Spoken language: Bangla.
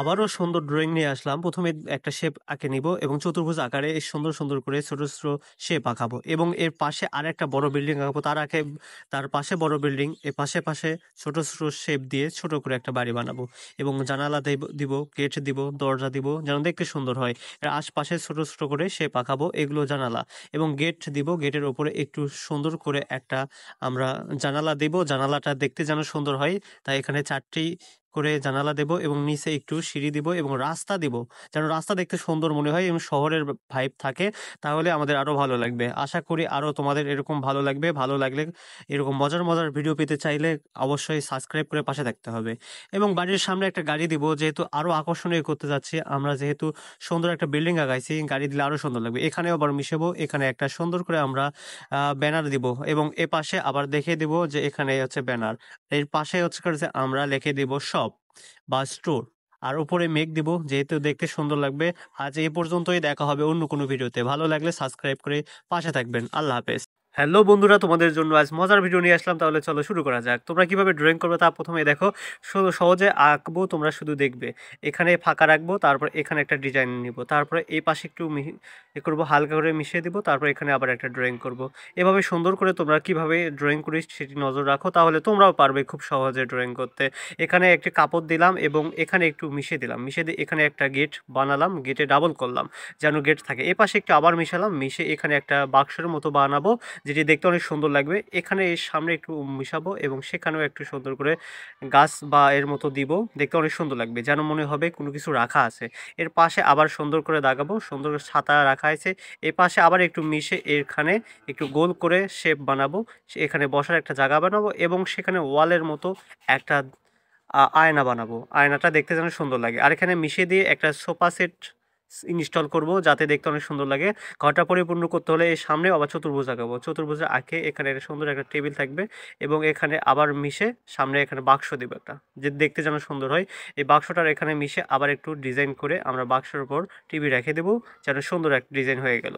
আবারও সুন্দর ড্রয়িং নিয়ে আসলাম। ১ম এ একটা শেপ আঁকে নিবো এবং চতুর্ভুজ আকারে সুন্দর করে ছোট, ছোট শেপ আঁকাবো এবং এর পাশে আরেকটা বড় বিল্ডিং আঁকাবো। তার পাশে বড় বিল্ডিং, এর পাশে ছোট শেপ দিয়ে ছোট করে একটা বাড়ি বানাবো এবং জানালা দিব, গেট দিব, দরজা দিব যেন দেখতে সুন্দর হয়। এর আশপাশে ছোট করে শেপ আঁকাবো, এগুলো জানালা এবং গেট দিব। গেটের উপরে একটু সুন্দর করে একটা আমরা জানালা দিব। জানালাটা দেখতে যেন সুন্দর হয়, তাই এখানে ৪ টি করে জানালা দেব এবং নিচে একটু সিঁড়ি দিব এবং রাস্তা দিব। যেন রাস্তা দেখতে সুন্দর মনে হয় এবং শহরের ভাইব থাকে, তাহলে আমাদের আরো ভালো লাগবে। আশা করি আরো তোমাদের এরকম ভালো লাগবে। ভালো লাগলে এরকম মজার ভিডিও পেতে চাইলে অবশ্যই সাবস্ক্রাইব করে পাশে থাকতে হবে। এবং বাড়ির সামনে একটা গাড়ি দিব, যেহেতু আরো আকর্ষণীয় করতে যাচ্ছি আমরা, যেহেতু সুন্দর একটা বিল্ডিং আগাইছি, গাড়ি দিলে আরো সুন্দর লাগবে। এখানেও আবার মিশাবো, এখানে একটা সুন্দর করে আমরা ব্যানার দিব এবং এপাশে আবার দেখিয়ে দিব যে এখানে হচ্ছে ব্যানার। এর পাশে হচ্ছে করে যে আমরা লিখে দিব শপ বা স্টোর। আর উপরে মেঘ দিব, যেহেতু দেখতে সুন্দর লাগবে। আজ এই পর্যন্তই, দেখা হবে অন্য কোনো ভিডিওতে। ভালো লাগলে সাবস্ক্রাইব করে পাশে থাকবেন। আল্লাহ হাফেজ। হ্যালো বন্ধুরা, তোমাদের জন্য আজ মজার ভিডিও নিয়ে আসলাম। তাহলে চলো শুরু করা যাক। তোমরা কিভাবে ড্রয়িং করবে তা প্রথমে দেখো। সহজে আঁকবো, তোমরা শুধু দেখবে। এখানে ফাঁকা রাখবো, তারপর এখানে একটা ডিজাইন নিব, তারপরে এই পাশে একটু করবো, হালকা করে মিশিয়ে দিব, তারপর এখানে আবার একটা ড্রয়িং করব। এভাবে সুন্দর করে তোমরা কিভাবে ড্রয়িং করিস সেটি নজর রাখো, তাহলে তোমরাও পারবে খুব সহজে ড্রয়িং করতে। এখানে একটি কাপড় দিলাম এবং এখানে একটু মিশিয়ে দিলাম, মিশিয়ে দিয়ে এখানে একটা গেট বানালাম, গেটে ডাবল করলাম যেন গেট থাকে। এ পাশে একটু আবার মিশালাম, মিশে এখানে একটা বাক্সের মতো বানাবো, যেটি দেখতে অনেক সুন্দর লাগবে। এখানে এর সামনে একটু মিশাবো এবং সেখানেও একটু সুন্দর করে গাছ বা এর মতো দিব, দেখতে অনেক সুন্দর লাগবে, যেন মনে হবে কোনো কিছু রাখা আছে। এর পাশে আবার সুন্দর করে দাগাবো, সুন্দর করে ছাতা রাখা আছে। এর পাশে আবার একটু মিশে এখানে একটু গোল করে শেপ বানাবো, এখানে বসার একটা জায়গা বানাবো এবং সেখানে ওয়ালের মতো একটা আয়না বানাবো। আয়নাটা দেখতে যেন সুন্দর লাগে। আর এখানে মিশিয়ে দিয়ে একটা সোফা সেট ইনস্টল করব, যাতে দেখতে অনেক সুন্দর লাগে। ঘরটা পরিপূর্ণ করতে হলে এর সামনে আবার চতুর্ভুজ আঁকাবো। চতুর্ভুজে আঁকে এখানে একটা সুন্দর একটা টেবিল থাকবে এবং এখানে আবার মিশে সামনে এখানে বাক্স দিব একটা, যে দেখতে যেন সুন্দর হয়। এই বাক্সটার এখানে মিশে আবার একটু ডিজাইন করে আমরা বাক্সের উপর টিভি রেখে দেবো, যেন সুন্দর একটা ডিজাইন হয়ে গেল।